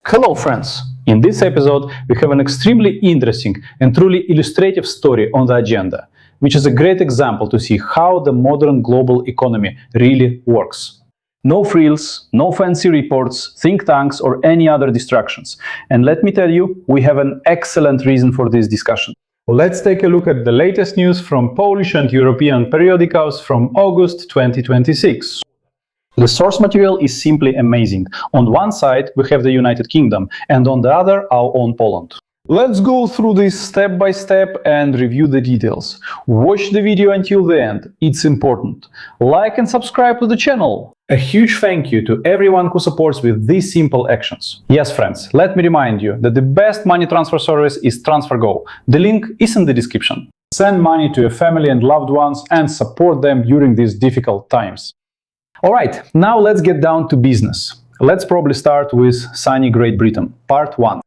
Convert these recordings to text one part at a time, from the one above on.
Hello friends! In this episode we have an extremely interesting and truly illustrative story on the agenda, which is a great example to see how the modern global economy really works. No frills, no fancy reports, think tanks or any other distractions. And let me tell you, we have an excellent reason for this discussion. Let's take a look at the latest news from Polish and European periodicals from August 2026. The source material is simply amazing. On one side we have the United Kingdom and on the other our own Poland. Let's go through this step by step and review the details. Watch the video until the end, it's important. Like and subscribe to the channel. A huge thank you to everyone who supports with these simple actions. Yes friends, let me remind you that the best money transfer service is TransferGo. The link is in the description. Send money to your family and loved ones and support them during these difficult times. Alright, now let's get down to business. Let's probably start with sunny Great Britain, part 1.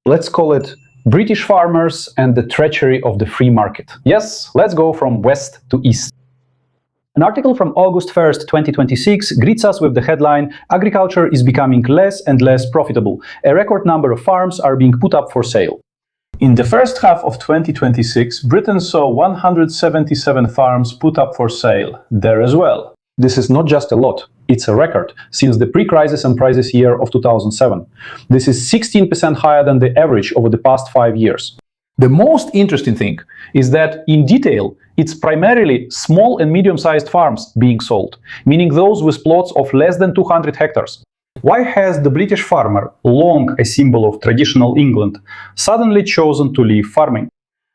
Let's call it British Farmers and the Treachery of the Free Market. Yes, let's go from west to east. An article from August 1st, 2026 greets us with the headline, "Agriculture is becoming less and less profitable. A record number of farms are being put up for sale." In the first half of 2026, Britain saw 177 farms put up for sale there as well. This is not just a lot, it's a record since the pre-crisis and crisis year of 2007. This is 16% higher than the average over the past 5 years. The most interesting thing is that, in detail, it's primarily small and medium-sized farms being sold, meaning those with plots of less than 200 hectares. Why has the British farmer, long a symbol of traditional England, suddenly chosen to leave farming?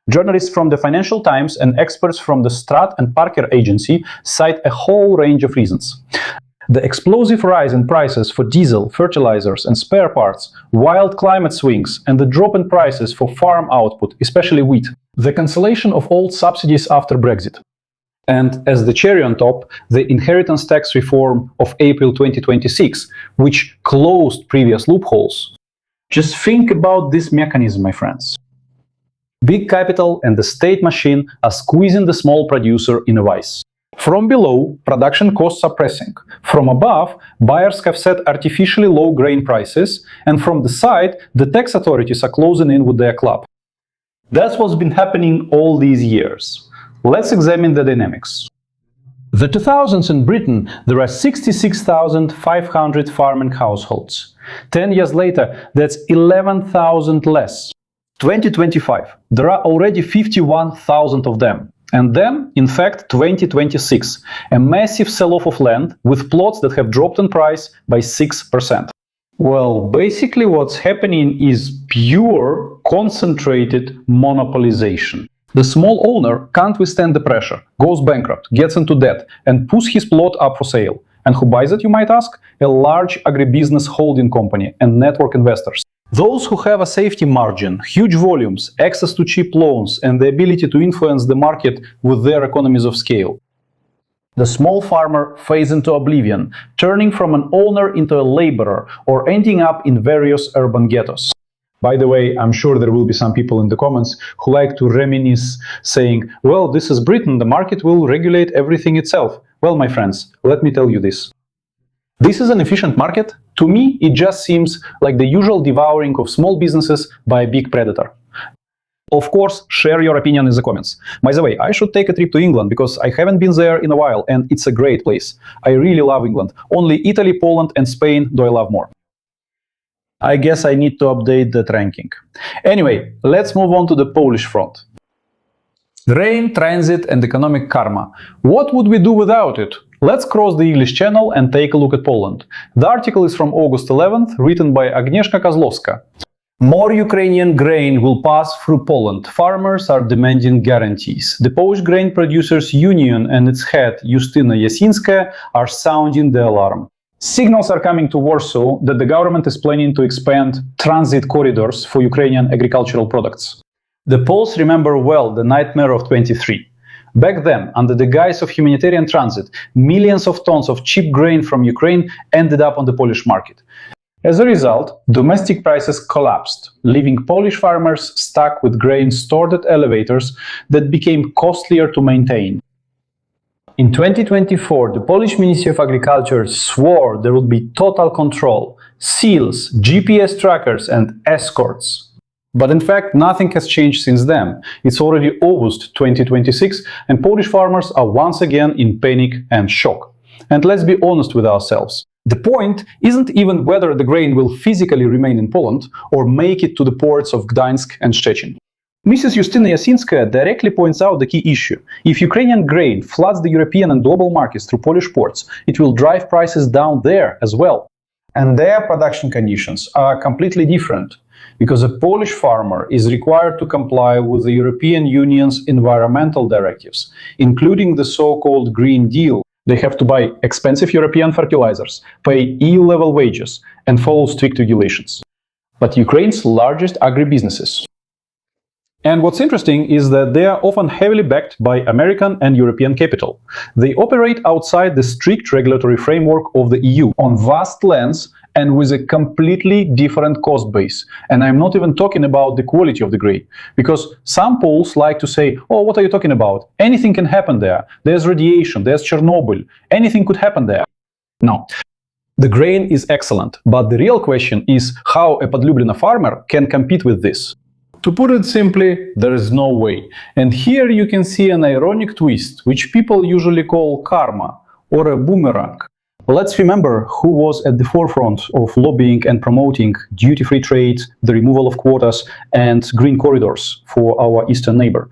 Journalists from the Financial Times and experts from the Stratt and Parker agency cite a whole range of reasons. The explosive rise in prices for diesel, fertilizers and spare parts, wild climate swings and the drop in prices for farm output, especially wheat, the cancellation of old subsidies after Brexit. And as the cherry on top, the inheritance tax reform of April 2026, which closed previous loopholes. Just think about this mechanism, my friends. Big capital and the state machine are squeezing the small producer in a vice. From below, production costs are pressing. From above, buyers have set artificially low grain prices, and from the side, the tax authorities are closing in with their club. That's what's been happening all these years. Let's examine the dynamics. The 2000s in Britain, there are 66,500 farming households. 10 years later, that's 11,000 less. 2025, there are already 51,000 of them. And then, in fact, 2026, a massive sell-off of land with plots that have dropped in price by 6%. Well, basically what's happening is pure, concentrated monopolization. The small owner can't withstand the pressure, goes bankrupt, gets into debt, and puts his plot up for sale. And who buys it, you might ask? A large agribusiness holding company and network investors. Those who have a safety margin, huge volumes, access to cheap loans, and the ability to influence the market with their economies of scale. The small farmer fades into oblivion, turning from an owner into a laborer or ending up in various urban ghettos. By the way, I'm sure there will be some people in the comments who like to reminisce, saying, well, this is Britain, the market will regulate everything itself. Well, my friends, let me tell you this. This is an efficient market? To me, it just seems like the usual devouring of small businesses by a big predator. Of course, share your opinion in the comments. By the way, I should take a trip to England because I haven't been there in a while and it's a great place. I really love England. Only Italy, Poland and Spain do I love more. I guess I need to update that ranking. Anyway, let's move on to the Polish front. Grain, transit and economic karma. What would we do without it? Let's cross the English Channel and take a look at Poland. The article is from August 11th, written by Agnieszka Kozłowska. More Ukrainian grain will pass through Poland. Farmers are demanding guarantees. The Polish Grain Producers Union and its head, Justyna Jasinska, are sounding the alarm. Signals are coming to Warsaw that the government is planning to expand transit corridors for Ukrainian agricultural products. The Poles remember well the nightmare of 23. Back then, under the guise of humanitarian transit, millions of tons of cheap grain from Ukraine ended up on the Polish market. As a result, domestic prices collapsed, leaving Polish farmers stuck with grain stored at elevators that became costlier to maintain. In 2024, the Polish Ministry of Agriculture swore there would be total control, seals, GPS trackers, and escorts. But in fact, nothing has changed since then. It's already August 2026, and Polish farmers are once again in panic and shock. And let's be honest with ourselves. The point isn't even whether the grain will physically remain in Poland or make it to the ports of Gdańsk and Szczecin. Mrs. Justyna Jasinskaya directly points out the key issue. If Ukrainian grain floods the European and global markets through Polish ports, it will drive prices down there as well. And their production conditions are completely different, because a Polish farmer is required to comply with the European Union's environmental directives, including the so-called Green Deal. They have to buy expensive European fertilizers, pay EU-level wages, and follow strict regulations. But Ukraine's largest agribusinesses. And what's interesting is that they are often heavily backed by American and European capital. They operate outside the strict regulatory framework of the EU on vast lands and with a completely different cost base. And I'm not even talking about the quality of the grain, because some Poles like to say, oh, what are you talking about? Anything can happen there. There's radiation, there's Chernobyl, anything could happen there. No. The grain is excellent, but the real question is how a Podlublina farmer can compete with this. To put it simply, there is no way. And here you can see an ironic twist, which people usually call karma, or a boomerang. Let's remember who was at the forefront of lobbying and promoting duty-free trade, the removal of quotas, and green corridors for our eastern neighbor,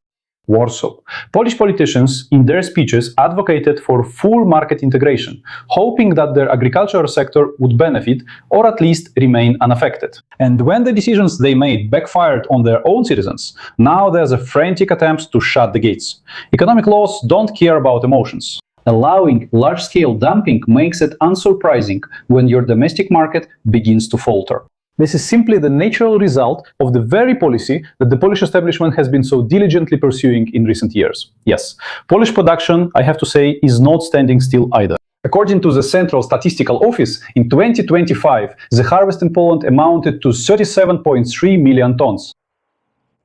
Warsaw. Polish politicians, in their speeches, advocated for full market integration, hoping that their agricultural sector would benefit or at least remain unaffected. And when the decisions they made backfired on their own citizens, now there's a frantic attempt to shut the gates. Economic laws don't care about emotions. Allowing large-scale dumping makes it unsurprising when your domestic market begins to falter. This is simply the natural result of the very policy that the Polish establishment has been so diligently pursuing in recent years. Yes, Polish production, I have to say, is not standing still either. According to the Central Statistical Office, in 2025, the harvest in Poland amounted to 37.3 million tons.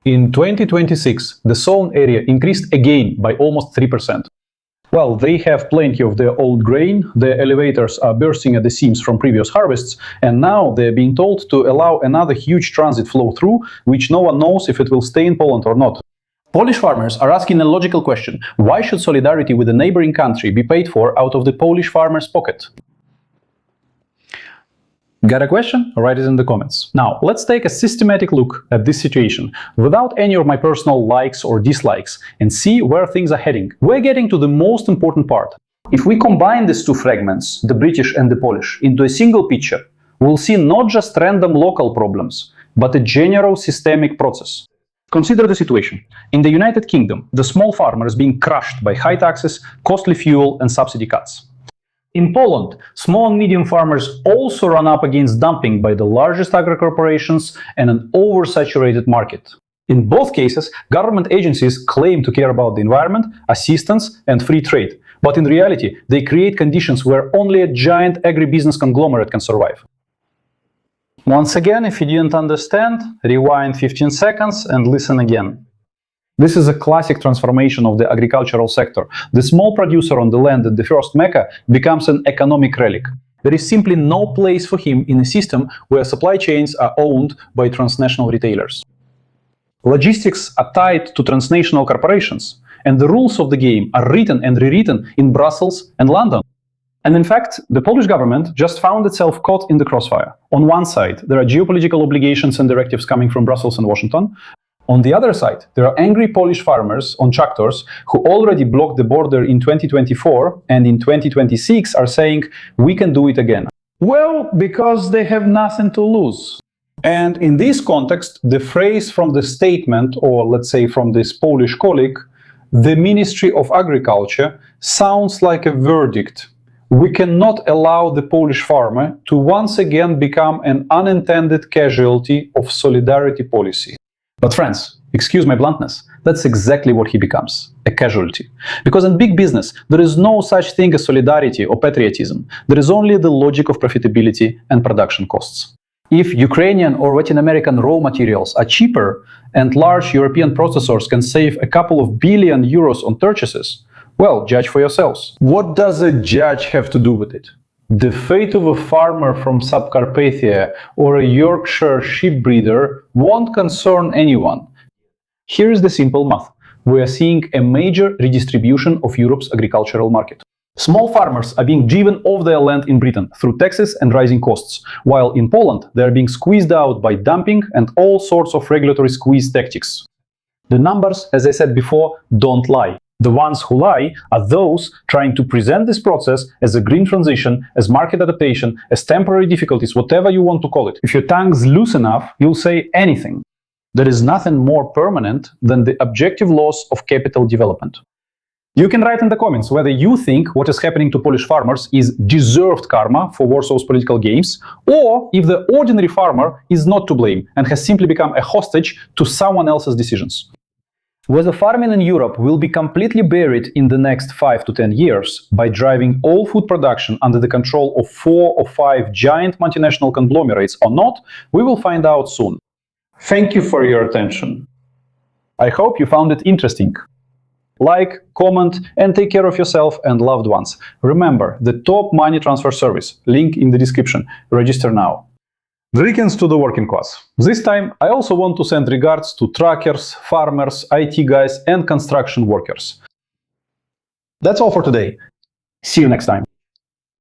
In 2026, the sown area increased again by almost 3%. Well, they have plenty of their old grain, their elevators are bursting at the seams from previous harvests, and now they're being told to allow another huge transit flow through, which no one knows if it will stay in Poland or not. Polish farmers are asking a logical question: why should solidarity with a neighboring country be paid for out of the Polish farmer's pocket? Got a question? Write it in the comments. Now, let's take a systematic look at this situation without any of my personal likes or dislikes and see where things are heading. We're getting to the most important part. If we combine these two fragments, the British and the Polish, into a single picture, we'll see not just random local problems, but a general systemic process. Consider the situation. In the United Kingdom, the small farmer is being crushed by high taxes, costly fuel, and subsidy cuts. In Poland, small and medium farmers also run up against dumping by the largest agro-corporations and an oversaturated market. In both cases, government agencies claim to care about the environment, assistance, and free trade, but in reality, they create conditions where only a giant agribusiness conglomerate can survive. Once again, if you didn't understand, rewind 15 seconds and listen again. This is a classic transformation of the agricultural sector. The small producer on the land at the first Mecca becomes an economic relic. There is simply no place for him in a system where supply chains are owned by transnational retailers. Logistics are tied to transnational corporations, and the rules of the game are written and rewritten in Brussels and London. And in fact, the Polish government just found itself caught in the crossfire. On one side, there are geopolitical obligations and directives coming from Brussels and Washington. On the other side, there are angry Polish farmers on tractors who already blocked the border in 2024 and in 2026 are saying, we can do it again. Well, because they have nothing to lose. And in this context, the phrase from the statement, or let's say from this Polish colleague, the Ministry of Agriculture, sounds like a verdict. We cannot allow the Polish farmer to once again become an unintended casualty of solidarity policy. But friends, excuse my bluntness, that's exactly what he becomes, a casualty. Because in big business, there is no such thing as solidarity or patriotism. There is only the logic of profitability and production costs. If Ukrainian or Latin American raw materials are cheaper and large European processors can save a couple of billion euros on purchases, well, judge for yourselves. What does a judge have to do with it? The fate of a farmer from Subcarpathia or a Yorkshire sheep breeder won't concern anyone. Here is the simple math. We are seeing a major redistribution of Europe's agricultural market. Small farmers are being driven off their land in Britain through taxes and rising costs, while in Poland they are being squeezed out by dumping and all sorts of regulatory squeeze tactics. The numbers, as I said before, don't lie. The ones who lie are those trying to present this process as a green transition, as market adaptation, as temporary difficulties, whatever you want to call it. If your tongue's loose enough, you'll say anything. There is nothing more permanent than the objective loss of capital development. You can write in the comments whether you think what is happening to Polish farmers is deserved karma for Warsaw's political games, or if the ordinary farmer is not to blame and has simply become a hostage to someone else's decisions. Whether farming in Europe will be completely buried in the next 5 to 10 years by driving all food production under the control of 4 or 5 giant multinational conglomerates or not, we will find out soon. Thank you for your attention. I hope you found it interesting. Like, comment, and take care of yourself and loved ones. Remember, the top money transfer service, link in the description. Register now. Greetings to the working class. This time, I also want to send regards to truckers, farmers, IT guys, and construction workers. That's all for today. See you next time.